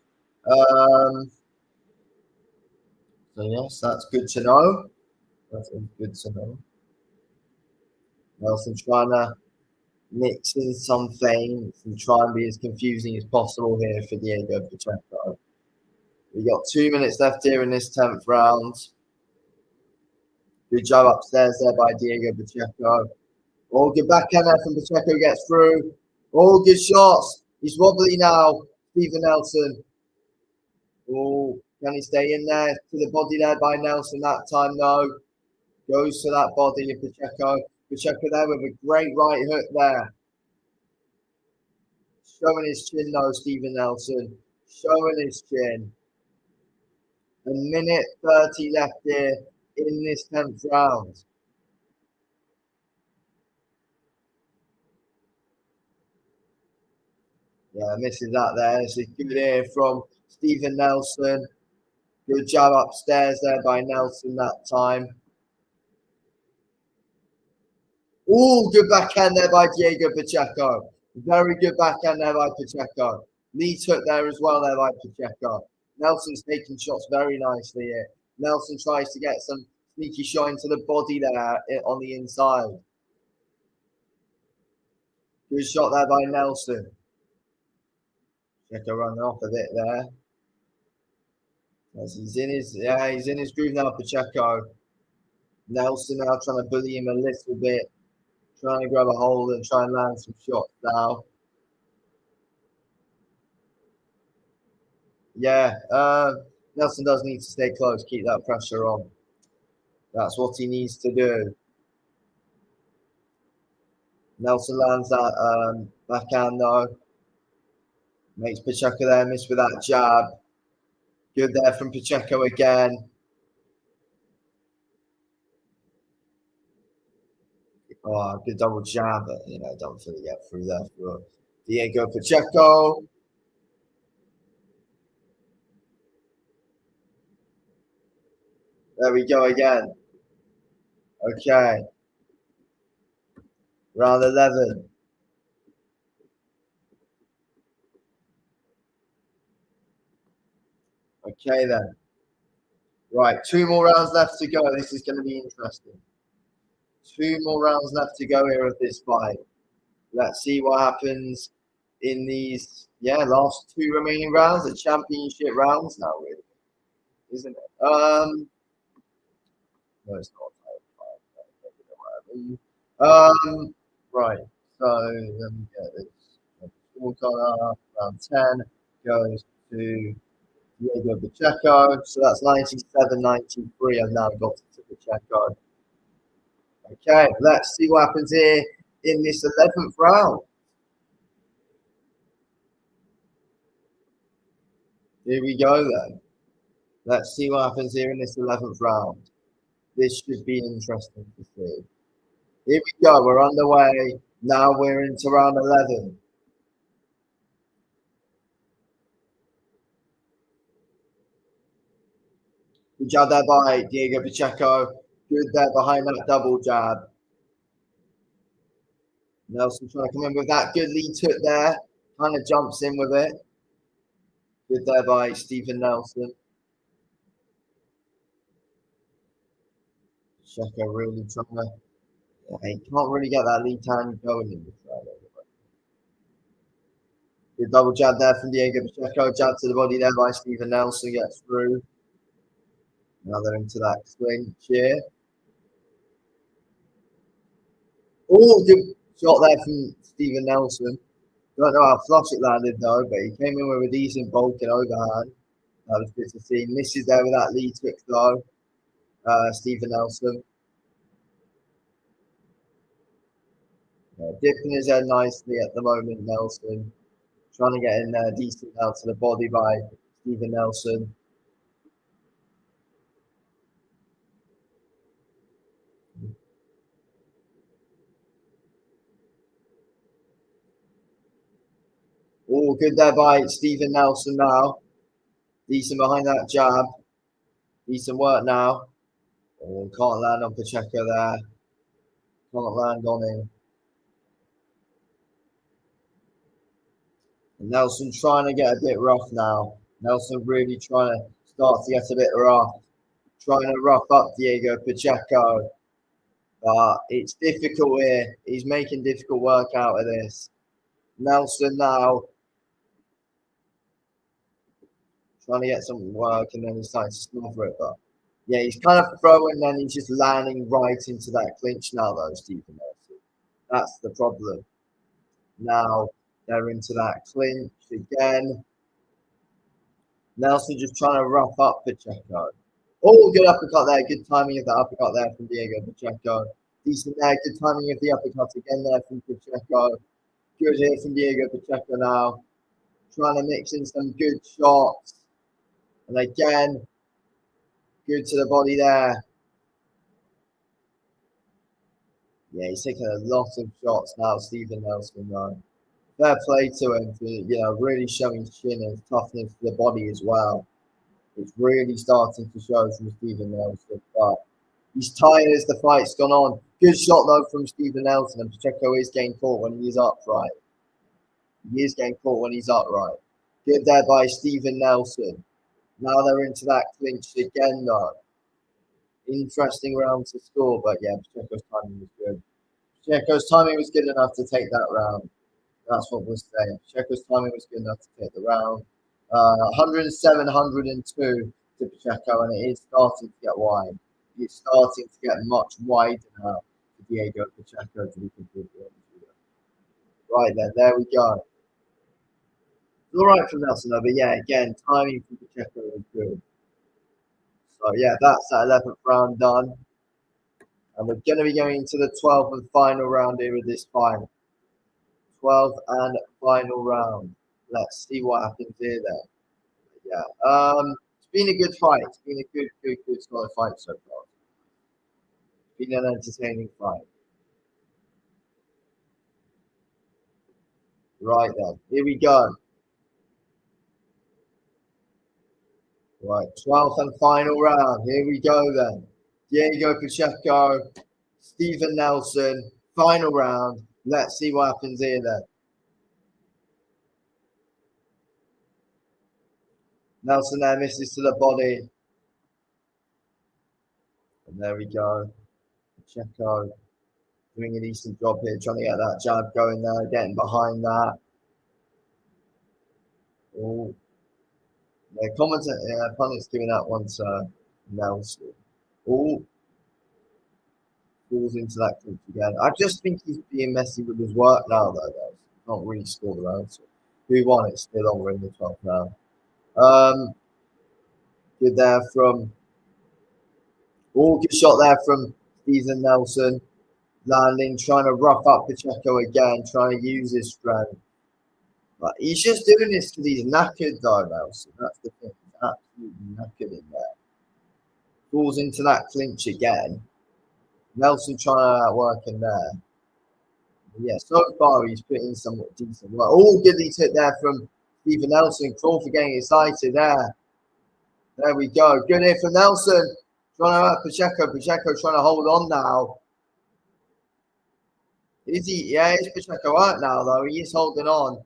[SPEAKER 1] So yes, that's good to know. That's good to know. Nelson trying to mix in some things and try and be as confusing as possible here for Diego Pacheco. We got 2 minutes left here in this 10th round. Good job upstairs there by Diego Pacheco. Oh, good backhand there from Pacheco, gets through. Oh, good shots. He's wobbly now, Stephen Nelson. Oh, can he stay in there? To the body there by Nelson that time, though. Goes to that body of Pacheco. Pacheco there with a great right hook there. Showing his chin, though, Stephen Nelson. Showing his chin. A minute 30 left here in this 10th round. Yeah, misses that there. It's a good ear from Stephen Nelson. Good job upstairs there by Nelson that time. Oh, good backhand there by Diego Pacheco. Very good backhand there by Pacheco. Knee hook there as well there by Pacheco. Nelson's taking shots very nicely here. Nelson tries to get some sneaky shot into the body there on the inside. Good shot there by Nelson. Pacheco running off a bit there. As he's in his groove now, Pacheco. Nelson now trying to bully him a little bit, trying to grab a hold and try and land some shots now. Yeah, Nelson does need to stay close, keep that pressure on. That's what he needs to do. Nelson lands that backhand though. Makes Pacheco there miss with that jab. Good there from Pacheco again. Oh, good double jab, but don't really get through there for Diego Pacheco. There we go again. Okay. Round 11. Okay then. Right, 2 more rounds left to go. This is going to be interesting. 2 more rounds left to go here of this fight. Let's see what happens in these, last 2 remaining rounds. The championship rounds now, really, isn't it? No, it's not. Right. So let me get this. Round 10 goes to Diego Pacheco. So that's 97-93. I've now got it to Pacheco. Okay, let's see what happens here in this 11th round. Here we go then. Let's see what happens here in this 11th round. This should be interesting to see. Here we go. We're underway. Now we're into round 11. Good jab there by Diego Pacheco. Good there behind that double jab. Nelson trying to come in with that good lead hook there. Kind of jumps in with it. Good there by Stephen Nelson. Pacheco really trying to... he can't really get that lead hand going in this round. Good double jab there from Diego Pacheco. Jab to the body there by Stephen Nelson. Gets through. Now they're into that clinch here. Oh, good shot there from Stephen Nelson. Don't know how flush it landed though, but he came in with a decent bulking overhand. That was good to see. Misses there with that lead hook though. Stephen Nelson. Dipping his head nicely at the moment, Nelson. Trying to get in there decent now to the body by Stephen Nelson. Oh, good there by Stephen Nelson now. Decent behind that jab. Decent work now. Oh, can't land on Pacheco there. Can't land on him. And Nelson trying to get a bit rough now. Nelson really trying to start to get a bit rough. Trying to rough up Diego Pacheco. But it's difficult here. He's making difficult work out of this. Nelson now trying to get some work, and then he's starting to smother it. But yeah, he's kind of throwing, then he's just landing right into that clinch now, though, Stephen Nelson. That's the problem. Now they're into that clinch again. Nelson just trying to rough up Pacheco. Oh, good uppercut there. Good timing of the uppercut there from Diego Pacheco. Decent there. Good timing of the uppercut again there from Pacheco. Good here from Diego Pacheco now. Trying to mix in some good shots. And again, good to the body there. Yeah, he's taking a lot of shots now, Stephen Nelson, though. Fair play to him for, really showing chin and toughness to the body as well. It's really starting to show from Stephen Nelson. But he's tired as the fight's gone on. Good shot, though, from Stephen Nelson. And Pacheco is getting caught when he's upright. He is getting caught when he's upright. Good there by Stephen Nelson. Now they're into that clinch again, though. Interesting round to score, but yeah, Pacheco's timing was good. Pacheco's timing was good enough to take that round. That's what we're saying. Pacheco's timing was good enough to take the round. 107, 102 to Pacheco, and it is starting to get wide. It's starting to get much wider now for Diego Pacheco, to be completely honest with you. Right then, there we go. It's all right from Nelson, though, but yeah, again, timing from Pacheco was good. So yeah, that's that 11th round done. And we're going to be going into the 12th and final round here of this fight. 12th and final round. Let's see what happens here then. Yeah. It's been a good fight. It's been a good solid fight so far. It's been an entertaining fight. Right then. Here we go. Right. 12th and final round. Here we go then. Diego Pacheco, Stephen Nelson, final round. Let's see what happens here then. Nelson there misses to the body. And there we go. Pacheco doing a decent job here, trying to get that jab going there, getting behind that. Oh, yeah, opponent's giving that one to Nelson. Oh, falls into that clinch again. I just think he's being messy with his work now, though. Not really scored the round. So who won it? Still on, we're in the 12th round. Good there from. Oh, good shot there from Stephen Nelson. Landing, trying to rough up Pacheco again, trying to use his strength. But he's just doing this because he's knackered, though, Nelson. That's the thing. He's absolutely knackered in there. Falls into that clinch again. Nelson trying to outwork in there. But yeah, so far he's put in some decent work. Oh, good hit there from Stephen Nelson. Crawford getting excited there. There we go. Good hit from Nelson. Trying to hurt Pacheco. Pacheco trying to hold on now. Is he? Yeah, it's Pacheco out now, though. He is holding on.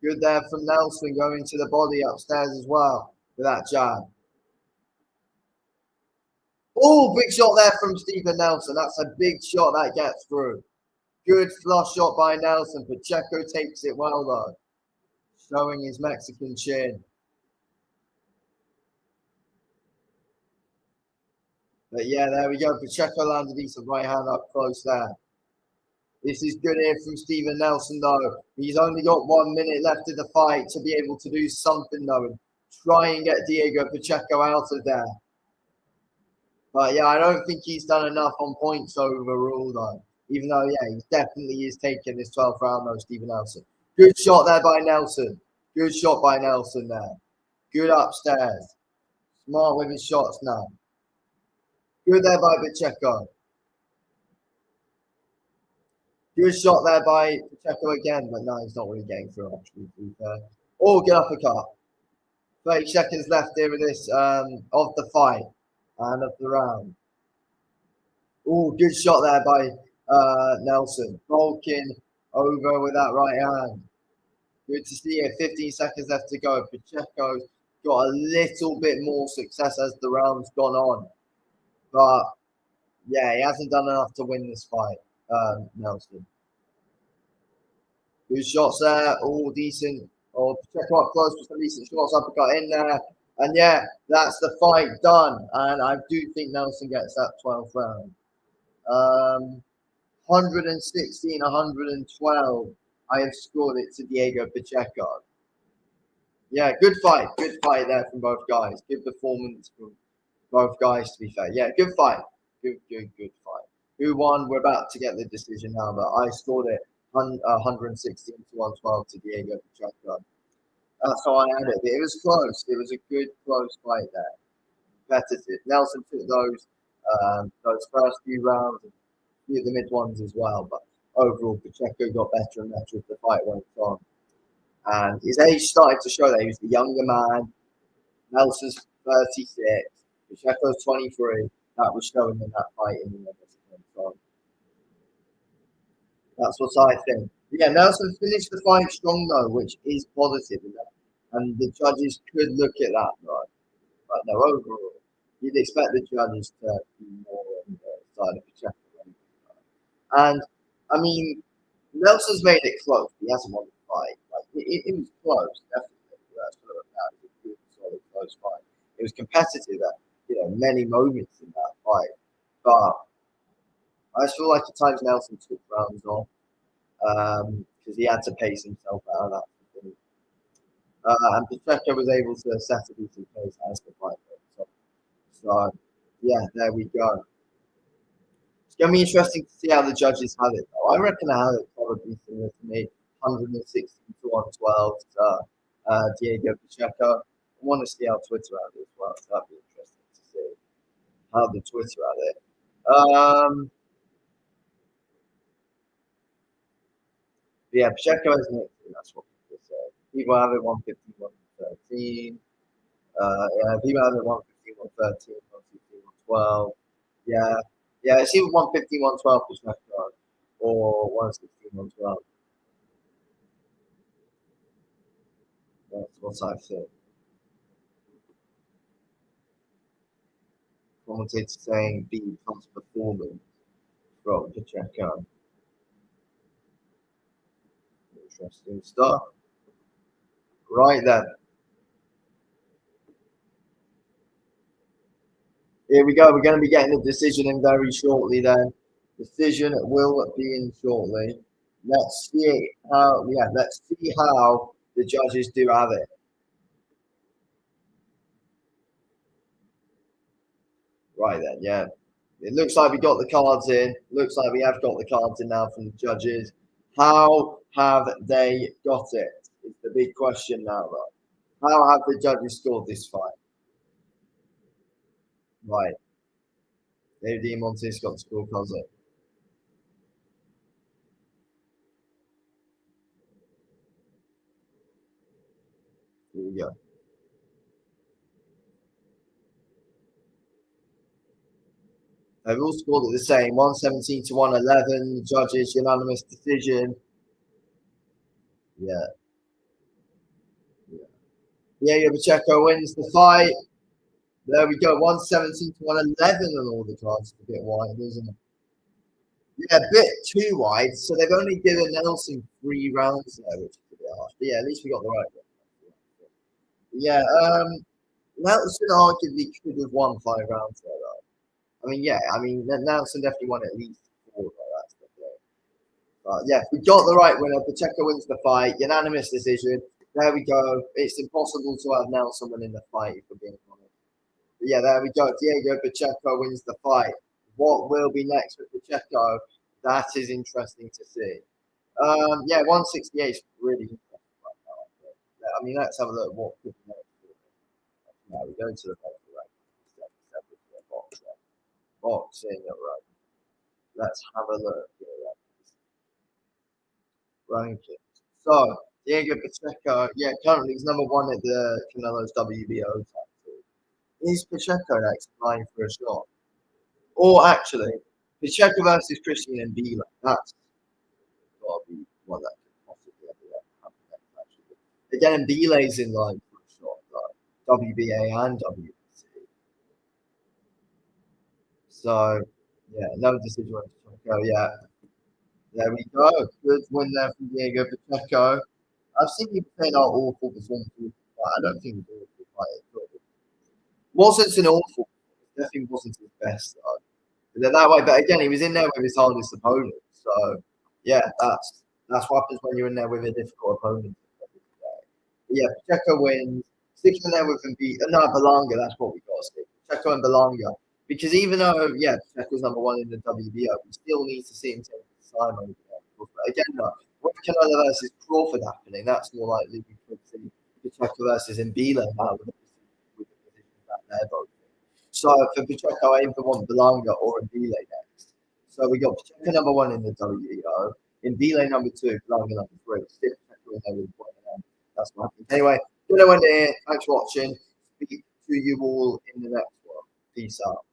[SPEAKER 1] Good there from Nelson going to the body upstairs as well with that jab. Oh, big shot there from Stephen Nelson. That's a big shot that gets through. Good flush shot by Nelson. Pacheco takes it well, though. Showing his Mexican chin. But yeah, there we go. Pacheco lands a decent right hand up close there. This is good here from Stephen Nelson, though. He's only got 1 minute left in the fight to be able to do something, though, and try and get Diego Pacheco out of there. But yeah, I don't think he's done enough on points overall, though. Even though, yeah, he definitely is taking this 12th round, though, Stephen Nelson. Good shot there by Nelson. Good shot by Nelson there. Good upstairs. Smart with his shots now. Good there by Pacheco. Good shot there by Pacheco again, but no, he's not really getting through, actually, to be fair. Oh, good uppercut. 30 seconds left here of this, of the fight and of the round. Oh, good shot there by Nelson. Bulking over with that right hand. Good to see it. 15 seconds left to go. Pacheco's got a little bit more success as the round's gone on. But yeah, he hasn't done enough to win this fight, Nelson. Good shots there. All decent. Oh, Pacheco up close with some decent shots. Uppercut in there. And yeah, that's the fight done. And I do think Nelson gets that 12th round. 116, 112. I have scored it to Diego Pacheco. Yeah, good fight. Good fight there from both guys. Good performance from both guys, to be fair. Yeah, good fight. Good fight. Who won? We're about to get the decision now, but I scored it 116 to 112 to Diego Pacheco. That's how I had it. It was close. It was a good, close fight there. Competitive. Nelson took those first few rounds and a few of the mid ones as well, but overall, Pacheco got better and better as the fight went on. And his age started to show that he was the younger man. Nelson's 36, Pacheco's 23. That was showing in that fight in the end. So that's what I think. Yeah, Nelson finished the fight strong though, which is positive enough. and the judges could look at that, right? But no, overall, you'd expect the judges to be more on the side of Pacheco. And I mean, Nelson's made it close. He hasn't won the fight. Like it was close, definitely. That's sort of that was a good, solid, close fight. It was competitive at many moments in that fight, but I just feel like at times Nelson took rounds off because he had to pace himself out. That's the thing. And Pacheco was able to settle his pace as the fight went on. So yeah, there we go. It's going to be interesting to see how the judges have it, though. I reckon I have it probably similar to me, 160 to 112 to Diego Pacheco. I want to see how Twitter had it as well, so that'd be interesting to see how the Twitter had it. Yeah, Pacheco is next, that's what people say. People have it 150, 113. Yeah, people have it 150, 113, 116, 112. Yeah. Yeah, it's either 150, 112 for Pacheco or 116, 112. That's what I think. Commentator saying B plus performance from Pacheco. Interesting stuff. Right then. Here we go. We're going to be getting a decision in very shortly then. Decision will be in shortly. Let's see how the judges do have it. Right then, yeah. It looks like we got the cards in. Looks like we have got the cards in now from the judges. How have they got it? It's the big question now, though. How have the judges scored this fight? Right. David Montes got the scorecards in. Here we go. They've all scored it the same, 117 to 111. Judges unanimous decision. Yeah. Yeah, Pacheco wins the fight. There we go, 117 to 111 on all the cards. It's a bit wide, isn't it? Yeah, a bit too wide. So they've only given Nelson 3 rounds there, which is a bit harsh. But yeah, at least we got the right one. Yeah, Nelson arguably could have won 5 rounds there, though. I mean, yeah, Nelson definitely won at least 4, though. That's the thing. But yeah, we got the right winner. Pacheco wins the fight, unanimous decision. There we go. It's impossible to have Nelson winning the fight, if we're being honest. But yeah, there we go. Diego Pacheco wins the fight. What will be next with Pacheco? That is interesting to see. Yeah, 168 is really interesting right now. Yeah, I mean, let's have a look at what could be next. Now we go to the boxing. Boxing, right. Let's have a look here. Rankings. So, Diego Pacheco, yeah, currently he's #1 at the Canelo's WBO title. Is Pacheco next vying for a shot? Or actually, Pacheco versus Christian and Bila. That's got to be one that could possibly ever happen next, actually. Again, Bile's in line for a shot, like WBA and WBC. So, yeah, no decision on Pacheco. Yeah, there we go. Good win there from Diego Pacheco. I've seen people saying, "Oh, awful performance." I don't think it was awful fight at all. Wasn't an awful. Definitely wasn't his best. That way, but again, he was in there with his hardest opponent. So yeah, that's what happens when you're in there with a difficult opponent. But yeah, Pacheco wins. Sticking in there with him beat no Belanga. That's what we got to see. Pacheco and Belanga. Because even though Pacheco's #1 in the WBO, we still need to see him take his time over there. But again, with Canelo versus Crawford happening, that's more likely we could see Pacheco versus Mbila now with the positions that they're both in. So for Pacheco, I either want Belanga or Mbile next. So we got Pacheco #1 in the WBO, Mbile #2, Belanga #3. Still Pacheco in there with one of them. That's what happened. Anyway, good to end it here. Thanks for watching. Speak to you all in the next one. Peace out.